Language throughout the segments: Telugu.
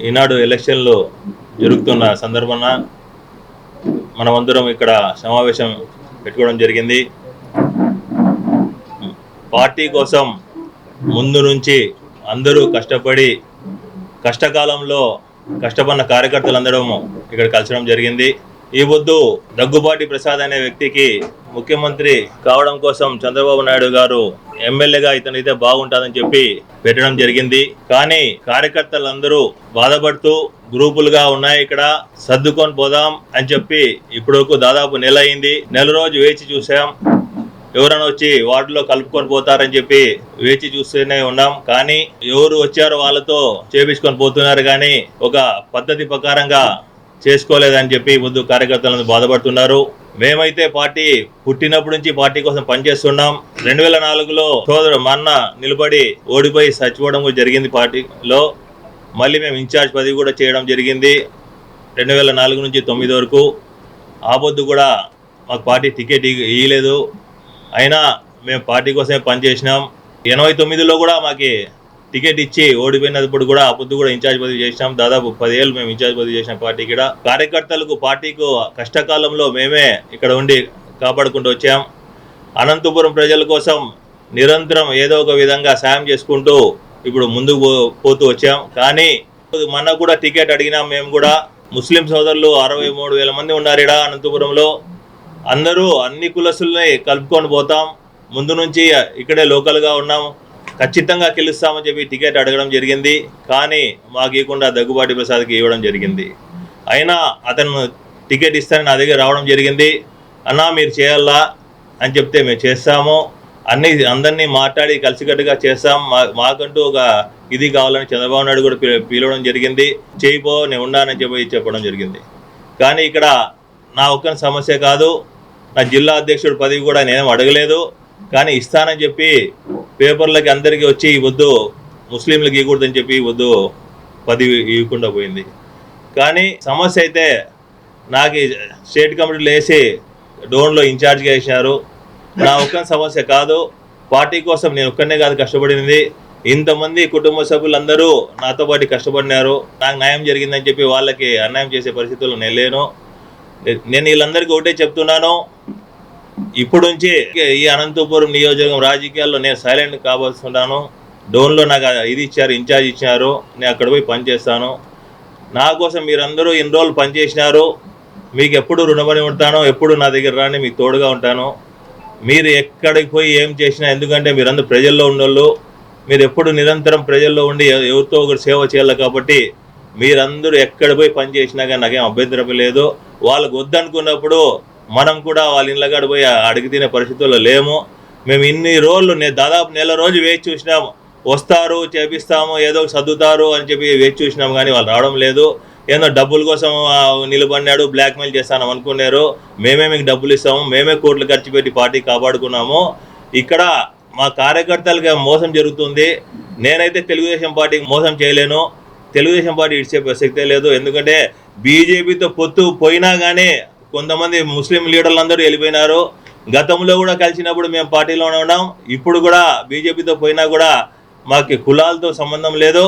ఈనాడు ఎలక్షన్లు జరుగుతున్న సందర్భాన మనమందరం ఇక్కడ సమావేశం పెట్టుకోవడం జరిగింది. పార్టీ కోసం ముందు నుంచి అందరూ కష్టపడి కష్టకాలంలో కష్టపడిన కార్యకర్తలందరూ ఇక్కడ కలిసడం జరిగింది. ఈ పొద్దు దగ్గుబాటి ప్రసాద్ అనే వ్యక్తికి ముఖ్యమంత్రి కావడం కోసం చంద్రబాబు నాయుడు గారు ఎమ్మెల్యేగా ఇతనైతే బాగుంటుందని చెప్పి పెట్టడం జరిగింది. కానీ కార్యకర్తలందరూ బాధపడుతూ గ్రూపులుగా ఉన్నాయి, ఇక్కడ సర్దుకొని పోదాం అని చెప్పి ఇప్పుడు దాదాపు నెల అయింది. నెల రోజు వేచి చూసాం, ఎవరైనా వచ్చి వార్డులో కలుపుకొని పోతారని చెప్పి వేచి చూస్తూనే ఉన్నాం. కానీ ఎవరు వచ్చారో వాళ్ళతో చేపించుకొని పోతున్నారు, కానీ ఒక పద్ధతి ప్రకారంగా చేసుకోలేదని చెప్పి ముందు కార్యకర్తలను బాధపడుతున్నారు. మేమైతే పార్టీ పుట్టినప్పటి నుంచి పార్టీ కోసం పనిచేస్తున్నాం. 2004లో సోదరు మా అన్న నిలబడి ఓడిపోయి చచ్చిపోవడం కూడా జరిగింది. పార్టీలో మళ్ళీ మేము ఇన్ఛార్జ్ పదవి కూడా చేయడం జరిగింది 2004 నుంచి 2009 వరకు. ఆ పొద్దు కూడా మాకు పార్టీ టికెట్ ఇవ్వలేదు, అయినా మేము పార్టీ కోసమే పనిచేసినాం. 89లో కూడా మాకు టికెట్ ఇచ్చి ఓడిపోయినప్పుడు కూడా ఆ పొద్దు కూడా ఇన్ఛార్జ్ పదవి చేసినాం. దాదాపు 10 ఏళ్ళు మేము ఇన్ఛార్జ్ పదవి చేసినాం పార్టీ. ఇక్కడ కార్యకర్తలకు పార్టీకు కష్టకాలంలో మేమే ఇక్కడ ఉండి కాపాడుకుంటూ వచ్చాం. అనంతపురం ప్రజల కోసం నిరంతరం ఏదో ఒక విధంగా సాయం చేసుకుంటూ ఇప్పుడు ముందుకు పోతూ వచ్చాం. కానీ మనకు కూడా టికెట్ అడిగినాం. మేము కూడా ముస్లిం సోదరులు 63,000 మంది ఉన్నారు ఇక్కడ అనంతపురంలో. అందరూ అన్ని కులస్తుల్ని కలుపుకొని పోతాం. ముందు నుంచి ఇక్కడే లోకల్గా ఉన్నాం, ఖచ్చితంగా గెలుస్తామని చెప్పి టికెట్ అడగడం జరిగింది. కానీ మాకు ఇవ్వకుండా దగ్గుబాటి ప్రసాద్కి ఇవ్వడం జరిగింది. అయినా అతను టికెట్ ఇస్తానని నా దగ్గర రావడం జరిగింది. అన్నా మీరు చేయాలా అని చెప్తే మేము చేస్తాము, అందరినీ మాట్లాడి కలిసికట్టుగా చేస్తాం, మాకంటూ ఒక ఇది కావాలని చంద్రబాబు నాయుడు కూడా పిలవడం జరిగింది. చేయిపో నేను ఉన్నానని చెప్పడం జరిగింది. కానీ ఇక్కడ నా ఒక్క సమస్య కాదు, నా జిల్లా అధ్యక్షుడు పదవి కూడా నేను అడగలేదు. కానీ ఇస్తానని చెప్పి పేపర్లకి అందరికీ వచ్చి ఈ వద్దు ముస్లింలకు ఇవ్వకూడదని చెప్పి వద్దు పదవి ఇవ్వకుండా పోయింది. కానీ సమస్య అయితే నాకు స్టేట్ కమిటీలో వేసి డోన్లో ఇన్ఛార్జ్గా వేసినారు. నా ఒక్క సమస్య కాదు, పార్టీ కోసం నేను ఒక్కనే కాదు కష్టపడింది. ఇంతమంది కుటుంబ సభ్యులందరూ నాతో పాటు కష్టపడినారు. నాకు న్యాయం జరిగిందని చెప్పి వాళ్ళకి అన్యాయం చేసే పరిస్థితుల్లో నేను లేను. నేను వీళ్ళందరికీ ఒకటే చెప్తున్నాను, ఇప్పుడు నుంచి ఈ అనంతపురం నియోజకవర్గం రాజకీయాల్లో నేను సైలెంట్ కాబోతున్నాను. డోన్లో నాకు ఇది ఇచ్చారు, ఇన్ఛార్జ్ ఇచ్చినారు, నేను అక్కడ పోయి పనిచేస్తాను. నా కోసం మీరందరూ ఇన్ని రోజులు పనిచేసినారు, మీకు ఎప్పుడు రుణపడి ఉంటానో, ఎప్పుడు నా దగ్గర రాని మీకు తోడుగా ఉంటాను. మీరు ఎక్కడికి పోయి ఏం చేసినా, ఎందుకంటే మీరందరూ ప్రజల్లో ఉన్నోళ్ళు, మీరు ఎప్పుడు నిరంతరం ప్రజల్లో ఉండి ఎవరితో ఒకరు సేవ చేయాలి. కాబట్టి మీరందరూ ఎక్కడ పోయి పని చేసినా కానీ నాకేం అభ్యంతరం లేదు. వాళ్ళకు వద్దనుకున్నప్పుడు మనం కూడా వాళ్ళ ఇళ్ళగాడు పోయి అడిగి తినే పరిస్థితుల్లో లేము. మేము ఇన్ని రోజులు దాదాపు నెల రోజు వేచి చూసినాము, వస్తారు చేపిస్తాము ఏదో సర్దుతారు అని చెప్పి వేచి చూసినాము. కానీ వాళ్ళు రావడం లేదు. ఏదో డబ్బుల కోసం నిలబడినాడు, బ్లాక్మెయిల్ చేస్తాను అనుకున్నారు. మేమే మీకు డబ్బులు ఇస్తాము, మేమే కోట్లు ఖర్చు పెట్టి పార్టీ కాపాడుకున్నాము. ఇక్కడ మా కార్యకర్తలకి మోసం జరుగుతుంది. నేనైతే తెలుగుదేశం పార్టీకి మోసం చేయలేను, తెలుగుదేశం పార్టీ ఇచ్చే ప్రసక్తే లేదు. ఎందుకంటే బీజేపీతో పొత్తు పోయినా కానీ కొంతమంది ముస్లిం లీడర్లందరూ వెళ్ళిపోయినారు. గతంలో కూడా కలిసినప్పుడు మేము పార్టీలోనే ఉన్నాం. ఇప్పుడు కూడా బీజేపీతో పోయినా కూడా మాకు కులాలతో సంబంధం లేదు.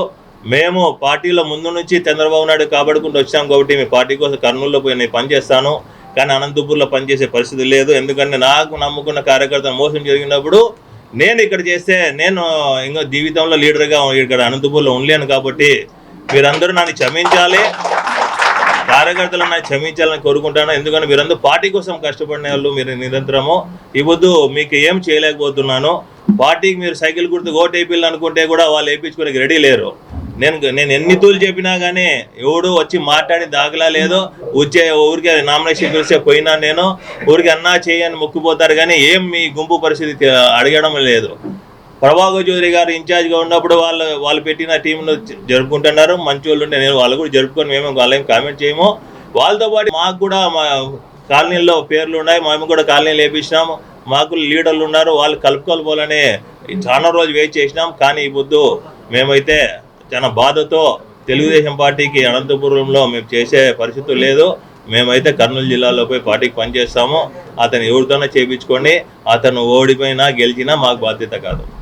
మేము పార్టీలో ముందు నుంచి చంద్రబాబు నాయుడు కాపాడుకుంటూ వచ్చాం. కాబట్టి మీ పార్టీ కోసం కర్నూలులో పోయి నేను పనిచేస్తాను, కానీ అనంతపూర్లో పనిచేసే పరిస్థితి లేదు. ఎందుకంటే నాకు నమ్ముకున్న కార్యకర్త మోసం జరిగినప్పుడు నేను ఇక్కడ చేస్తే నేను ఇంకా జీవితంలో లీడర్గా ఇక్కడ అనంతపూర్లో ఉండలేను. కాబట్టి మీరందరూ నన్ను క్షమించాలి, కార్యకర్తలు నన్ను క్షమించాలని కోరుకుంటాను. ఎందుకంటే మీరందరూ పార్టీ కోసం కష్టపడిన వాళ్ళు, మీరు నిరంతరము ఇవ్వద్దు, మీకు ఏం చేయలేకపోతున్నాను. పార్టీకి మీరు సైకిల్ గుర్తు ఓటు వేయాలి అనుకుంటే కూడా వాళ్ళు వేయించుకోవడానికి రెడీ లేరు. నేను ఎన్ని తూలు చెప్పినా కానీ ఎవడు వచ్చి మాట్లాడి దాఖలా లేదు. వచ్చే ఊరికే నామినేషన్ పిలిస్తే పోయినా నేను ఊరికి అన్నా చేయని మొక్కిపోతారు, కానీ ఏం మీ గుంపు పరిస్థితి అడగడం లేదు. ప్రభాకర్ చౌదరి గారు ఇన్ఛార్జ్గా ఉన్నప్పుడు వాళ్ళు పెట్టిన టీంను జరుపుకుంటున్నారు. మంచి వాళ్ళు ఉంటే నేను వాళ్ళు కూడా జరుపుకొని మేము వాళ్ళేం కామెంట్ చేయము. వాళ్ళతో పాటు మాకు కూడా మా కాలనీల్లో పేర్లు ఉన్నాయి, మేము కూడా కాలనీలు వేపించినాము. మాకు లీడర్లు ఉన్నారు, వాళ్ళు కలుపుకోవాలని చాలా రోజు వెయిట్ చేసినాం. కానీ ఈ పొద్దు మేమైతే చాలా బాధతో తెలుగుదేశం పార్టీకి అనంతపురంలో మేము చేసే పరిస్థితి లేదు. మేమైతే కర్నూలు జిల్లాలో పోయి పార్టీకి పనిచేస్తాము. అతను ఎవరితోనే చేయించుకోండి, అతను ఓడిపోయినా గెలిచినా మాకు బాధ్యత కాదు.